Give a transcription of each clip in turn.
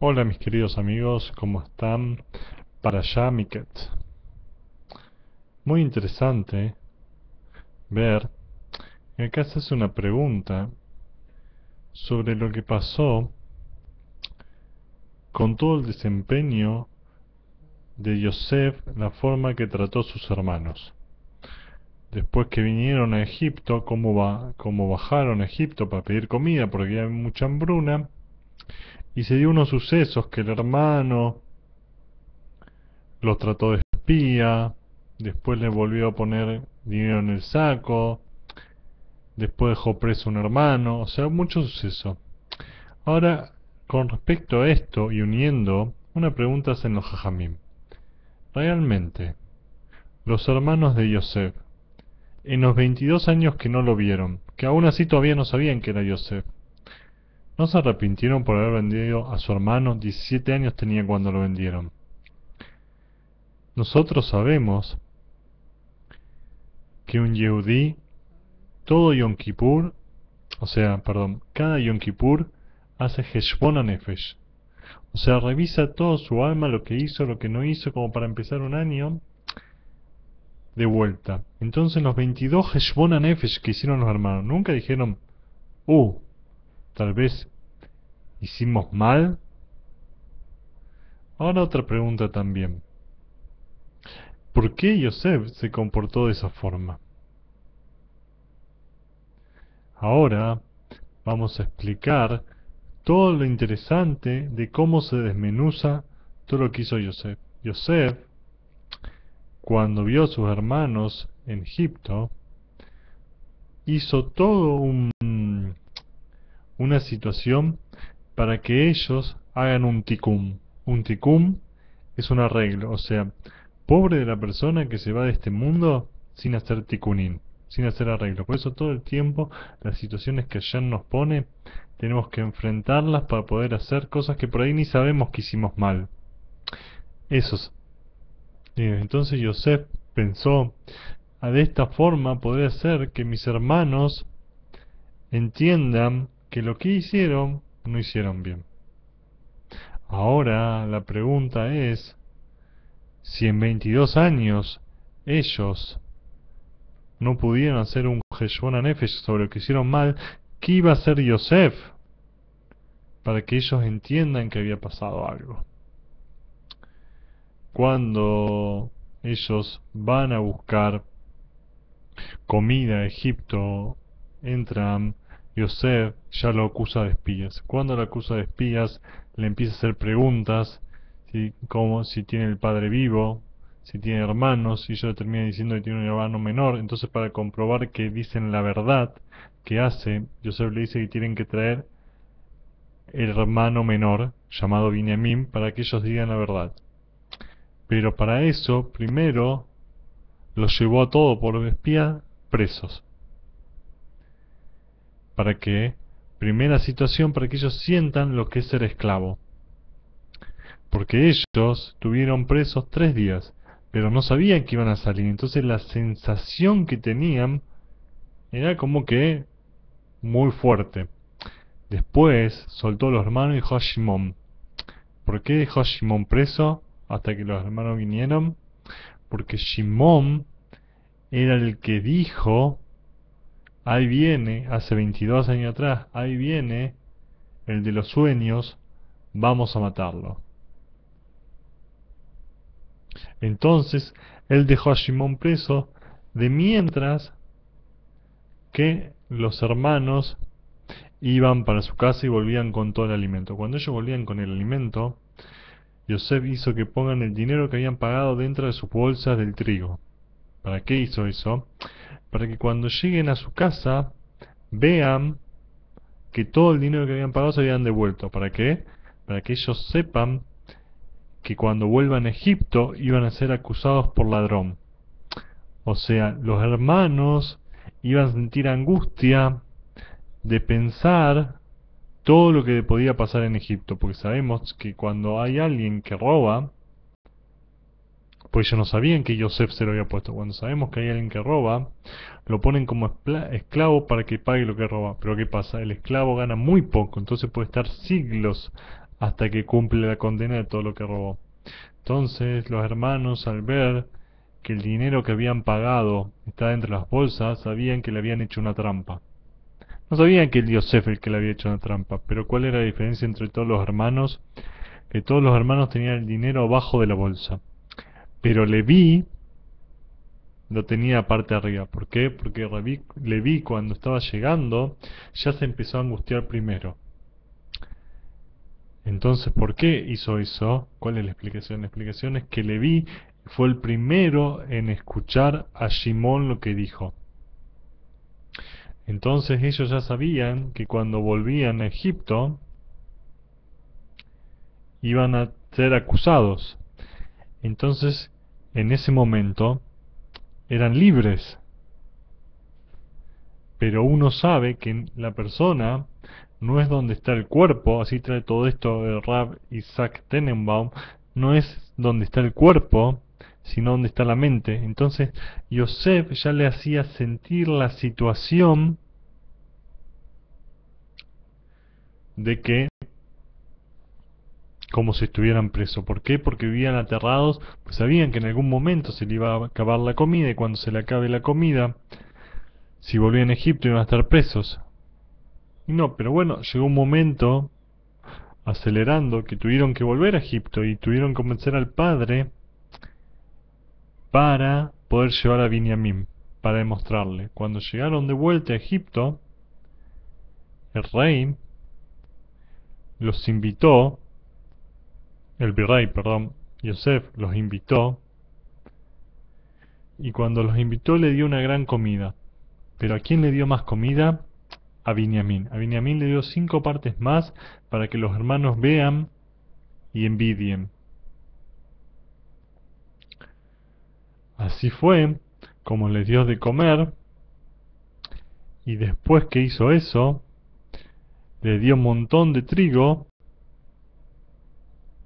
Hola mis queridos amigos, ¿cómo están? Para allá, Miket. Muy interesante ver que acá se hace una pregunta sobre lo que pasó con todo el desempeño de Yosef, la forma que trató a sus hermanos. Después que vinieron a Egipto, cómo bajaron a Egipto para pedir comida porque había mucha hambruna, y se dio unos sucesos que el hermano los trató de espía, después le volvió a poner dinero en el saco, después dejó preso a un hermano, o sea, mucho suceso. Ahora, con respecto a esto y uniendo, una pregunta hacen los Jajamim. Realmente, los hermanos de Yosef, en los 22 años que no lo vieron, que aún así todavía no sabían que era Yosef, ¿no se arrepintieron por haber vendido a su hermano? 17 años tenía cuando lo vendieron. Nosotros sabemos que un Yehudí, todo Yom Kippur, o sea, perdón, cada Yom Kippur hace Heshbon HaNefesh. O sea, revisa todo su alma, lo que hizo, lo que no hizo, como para empezar un año de vuelta. Entonces los 22 Heshbon HaNefesh que hicieron los hermanos, nunca dijeron, uh, tal vez hicimos mal. Ahora otra pregunta también. ¿Por qué Yosef se comportó de esa forma? Ahora vamos a explicar todo lo interesante de cómo se desmenuza todo lo que hizo Yosef. Yosef, cuando vio a sus hermanos en Egipto, hizo todo una situación para que ellos hagan un tikkun. Un tikkun es un arreglo, o sea, pobre de la persona que se va de este mundo sin hacer tikkunin, sin hacer arreglo. Por eso todo el tiempo las situaciones que Hashem nos pone tenemos que enfrentarlas para poder hacer cosas que por ahí ni sabemos que hicimos mal. Esos. Entonces Yosef pensó, de esta forma podría ser que mis hermanos entiendan que lo que hicieron no hicieron bien. Ahora la pregunta es, si en 22 años ellos no pudieron hacer un Heshbon HaNefesh sobre lo que hicieron mal, ¿qué iba a hacer Yosef para que ellos entiendan que había pasado algo? Cuando ellos van a buscar comida a Egipto, entran, Yosef ya lo acusa de espías. Cuando lo acusa de espías, le empieza a hacer preguntas, como si tiene el padre vivo, si tiene hermanos, y yo le termina diciendo que tiene un hermano menor. Entonces, para comprobar que dicen la verdad que hace, Yosef le dice que tienen que traer el hermano menor, llamado Binyamin, para que ellos digan la verdad. Pero para eso, primero, los llevó a todos por espía presos. Para que, primera situación, para que ellos sientan lo que es ser esclavo. Porque ellos tuvieron presos 3 días, pero no sabían que iban a salir. Entonces la sensación que tenían era como que muy fuerte. Después soltó a los hermanos y dejó a Shimón. ¿Por qué dejó a Shimón preso hasta que los hermanos vinieron? Porque Shimón era el que dijo, ahí viene, hace 22 años atrás, ahí viene el de los sueños, vamos a matarlo. Entonces, él dejó a Shimón preso, de mientras que los hermanos iban para su casa y volvían con todo el alimento. Cuando ellos volvían con el alimento, Yosef hizo que pongan el dinero que habían pagado dentro de sus bolsas del trigo. ¿Para qué hizo eso? Para que cuando lleguen a su casa vean que todo el dinero que habían pagado se habían devuelto. ¿Para qué? Para que ellos sepan que cuando vuelvan a Egipto iban a ser acusados por ladrón. O sea, los hermanos iban a sentir angustia de pensar todo lo que podía pasar en Egipto, porque sabemos que cuando hay alguien que roba, pues ellos no sabían que Yosef se lo había puesto, cuando sabemos que hay alguien que roba, lo ponen como esclavo para que pague lo que roba. Pero ¿qué pasa? El esclavo gana muy poco, entonces puede estar siglos hasta que cumple la condena de todo lo que robó. Entonces los hermanos, al ver que el dinero que habían pagado estaba entre las bolsas, sabían que le habían hecho una trampa. No sabían que el Yosef el que le había hecho una trampa, pero ¿cuál era la diferencia entre todos los hermanos? Que todos los hermanos tenían el dinero abajo de la bolsa, pero Leví lo tenía aparte arriba. ¿Por qué? Porque Leví cuando estaba llegando ya se empezó a angustiar primero. Entonces, ¿por qué hizo eso? ¿Cuál es la explicación? La explicación es que Leví fue el primero en escuchar a Shimón lo que dijo. Entonces ellos ya sabían que cuando volvían a Egipto iban a ser acusados. Entonces, en ese momento, eran libres. Pero uno sabe que la persona no es donde está el cuerpo, así trae todo esto el Rab Isaac Tenenbaum, no es donde está el cuerpo, sino donde está la mente. Entonces, Yosef ya le hacía sentir la situación de que como si estuvieran presos. ¿Por qué? Porque vivían aterrados, pues sabían que en algún momento se le iba a acabar la comida y cuando se le acabe la comida, si volvían a Egipto iban a estar presos. Y no, pero bueno, llegó un momento, acelerando, que tuvieron que volver a Egipto y tuvieron que convencer al padre para poder llevar a Binyamin, para demostrarle. Cuando llegaron de vuelta a Egipto, el rey los invitó, el virrey, perdón, Yosef los invitó, y cuando los invitó le dio una gran comida. Pero ¿a quién le dio más comida? A Binyamin. A Binyamin le dio 5 partes más para que los hermanos vean y envidien. Así fue como les dio de comer, y después que hizo eso, le dio un montón de trigo,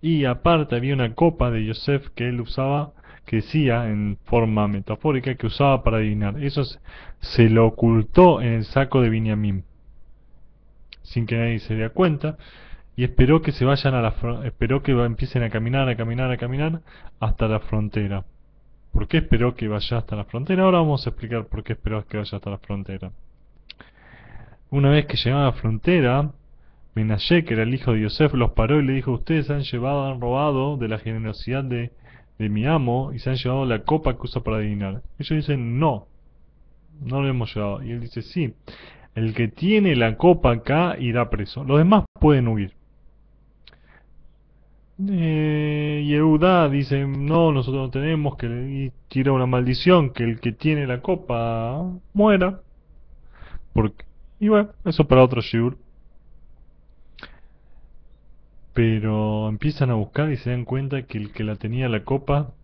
y aparte había una copa de Yosef que él usaba, que decía en forma metafórica que usaba para adivinar. Eso se lo ocultó en el saco de Binyamin, sin que nadie se diera cuenta, y esperó que se vayan a esperó que empiecen a caminar, a caminar, a caminar hasta la frontera. ¿Por qué esperó que vaya hasta la frontera? Ahora vamos a explicar por qué esperó que vaya hasta la frontera. Una vez que llegaron a la frontera, Menashe, que era el hijo de Yosef, los paró y le dijo: ustedes han robado de la generosidad de mi amo y se han llevado la copa que usa para adivinar. Ellos dicen: no, no lo hemos llevado. Y él dice: sí, el que tiene la copa acá irá preso. Los demás pueden huir. Yehudá dice: no, nosotros no tenemos, que y tira una maldición, que el que tiene la copa muera. Porque, y bueno, eso para otro shiur. Pero empiezan a buscar y se dan cuenta que el que la tenía la copa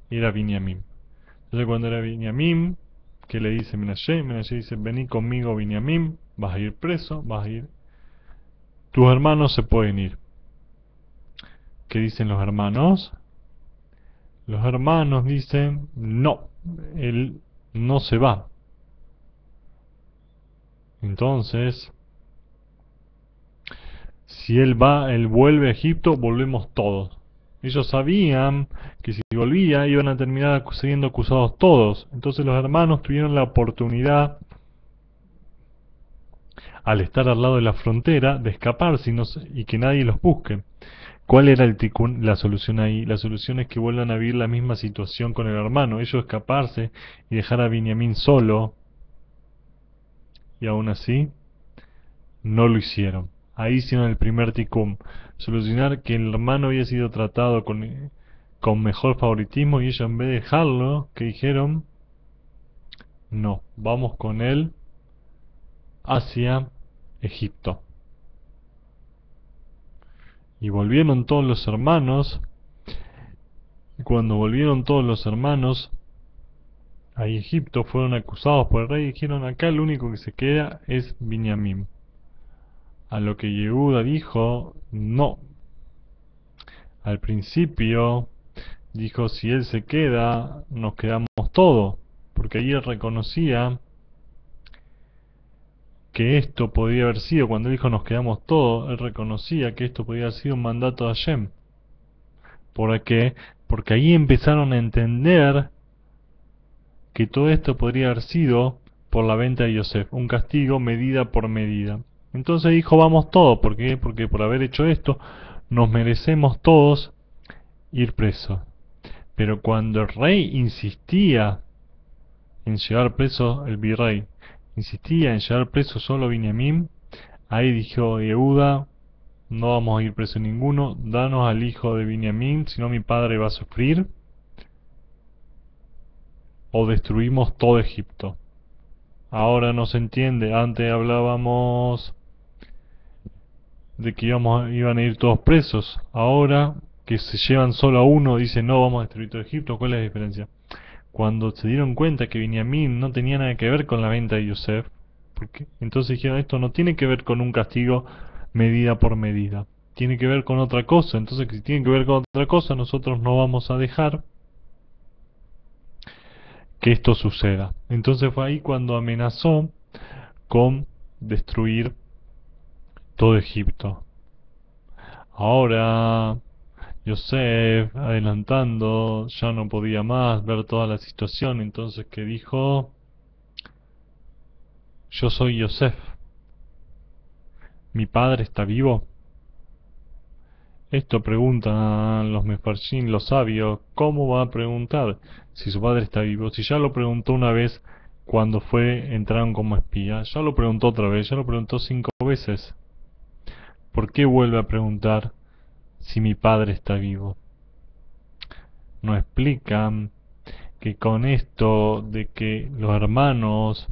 era Binyamin. Entonces cuando era Binyamin, que le dice Menashe, Menashe dice: vení conmigo Binyamin, vas a ir preso, vas a ir, tus hermanos se pueden ir. ¿Qué dicen los hermanos? Los hermanos dicen: no, él no se va. Entonces, si él va, él vuelve a Egipto, volvemos todos. Ellos sabían que si volvía iban a terminar siendo acusados todos. Entonces los hermanos tuvieron la oportunidad, al estar al lado de la frontera, de escaparse y que nadie los busque. ¿Cuál era la solución ahí? La solución es que vuelvan a vivir la misma situación con el hermano. Ellos escaparse y dejar a Binyamin solo. Y aún así, no lo hicieron. Ahí hicieron el primer tikkun, solucionar que el hermano había sido tratado con mejor favoritismo, y ellos, en vez de dejarlo, que dijeron: no, vamos con él hacia Egipto. Y volvieron todos los hermanos, y cuando volvieron todos los hermanos a Egipto, fueron acusados por el rey y dijeron: acá el único que se queda es Binyamin. A lo que Yehuda dijo: no. Al principio dijo: si él se queda, nos quedamos todos, porque ahí él reconocía que esto podía haber sido, cuando dijo nos quedamos todos, él reconocía que esto podía haber sido un mandato de Hashem. ¿Por qué? Porque ahí empezaron a entender que todo esto podría haber sido por la venta de Yosef, un castigo medida por medida. Entonces dijo, vamos todos, ¿por qué? Porque por haber hecho esto, nos merecemos todos ir presos. Pero cuando el rey insistía en llevar preso, el virrey, insistía en llevar preso solo a Binyamin, ahí dijo Yehuda, no vamos a ir preso ninguno, danos al hijo de Binyamin, si no mi padre va a sufrir, o destruimos todo Egipto. Ahora no se entiende, antes hablábamos de que iban a ir todos presos, ahora que se llevan solo a uno, dicen no, vamos a destruir todo Egipto, ¿cuál es la diferencia? Cuando se dieron cuenta que Binyamin no tenía nada que ver con la venta de Yosef, porque entonces dijeron esto no tiene que ver con un castigo medida por medida, tiene que ver con otra cosa, entonces si tiene que ver con otra cosa nosotros no vamos a dejar que esto suceda. Entonces fue ahí cuando amenazó con destruir todo Egipto. Ahora Yosef, adelantando, ya no podía más ver toda la situación, entonces que dijo, yo soy Yosef, ¿mi padre está vivo? Esto preguntan los mefarshim, los sabios, ¿cómo va a preguntar si su padre está vivo? Si ya lo preguntó una vez cuando entraron como espía, ya lo preguntó otra vez, ya lo preguntó 5 veces. ¿Por qué vuelve a preguntar si mi padre está vivo? No explican que con esto de que los hermanos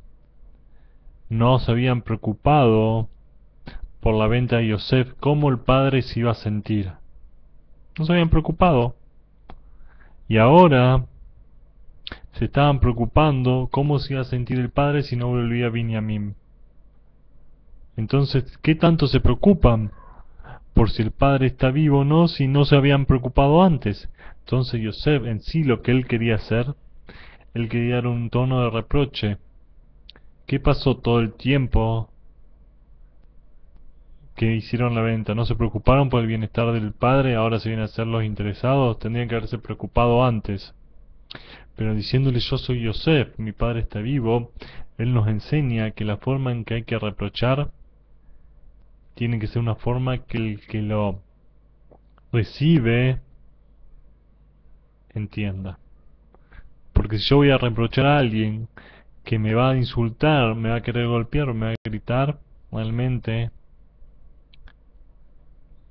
no se habían preocupado por la venta de Yosef, ¿cómo el padre se iba a sentir? No se habían preocupado. Y ahora se estaban preocupando cómo se iba a sentir el padre si no volvía Binyamin. Entonces, ¿qué tanto se preocupan por si el padre está vivo o no si no se habían preocupado antes? Entonces Yosef en sí lo que él quería hacer, él quería dar un tono de reproche. ¿Qué pasó todo el tiempo que hicieron la venta? ¿No se preocuparon por el bienestar del padre? Ahora se vienen a ser los interesados. Tendrían que haberse preocupado antes. Pero diciéndole yo soy Yosef, mi padre está vivo, él nos enseña que la forma en que hay que reprochar tiene que ser una forma que el que lo recibe entienda. Porque si yo voy a reprochar a alguien que me va a insultar, me va a querer golpear, me va a gritar, realmente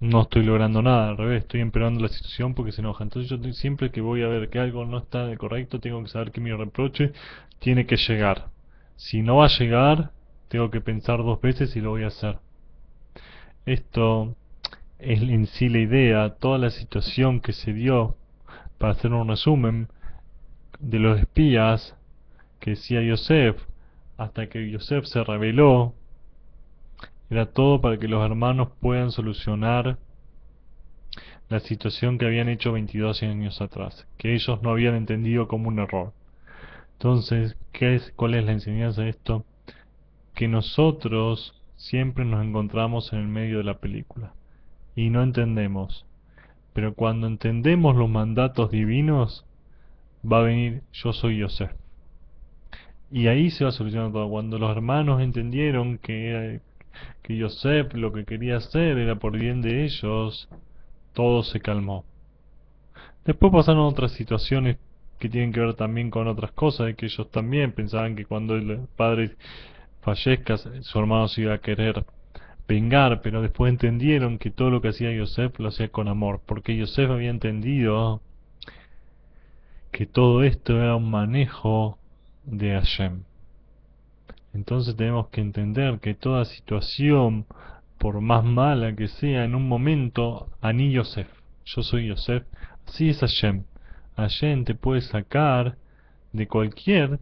no estoy logrando nada, al revés, estoy empeorando la situación porque se enoja. Entonces yo siempre que voy a ver que algo no está de correcto, tengo que saber que mi reproche tiene que llegar. Si no va a llegar, tengo que pensar 2 veces si lo voy a hacer. Esto es en sí la idea, toda la situación que se dio, para hacer un resumen, de los espías que decía Yosef, hasta que Yosef se rebeló, era todo para que los hermanos puedan solucionar la situación que habían hecho 22 años atrás, que ellos no habían entendido como un error. Entonces, ¿cuál es la enseñanza de esto? Que nosotros siempre nos encontramos en el medio de la película y no entendemos. Pero cuando entendemos los mandatos divinos, va a venir yo soy Yosef. Y ahí se va a solucionar todo. Cuando los hermanos entendieron que Yosef lo que quería hacer era por bien de ellos, todo se calmó. Después pasaron otras situaciones que tienen que ver también con otras cosas, de que ellos también pensaban que cuando el padre fallezca, su hermano se iba a querer vengar, pero después entendieron que todo lo que hacía Yosef lo hacía con amor, porque Yosef había entendido que todo esto era un manejo de Hashem. Entonces tenemos que entender que toda situación, por más mala que sea, en un momento, Ani Yosef, yo soy Yosef, así es Hashem. Hashem te puede sacar de cualquier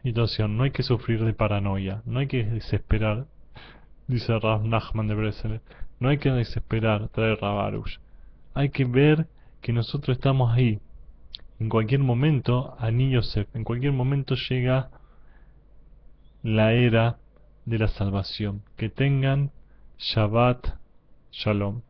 situación, no hay que sufrir de paranoia, no hay que desesperar, dice Rav Nachman de Breslev, no hay que desesperar, trae Rav Arush. Hay que ver que nosotros estamos ahí. En cualquier momento, Ani Yosef, en cualquier momento llega la era de la salvación. Que tengan Shabbat Shalom.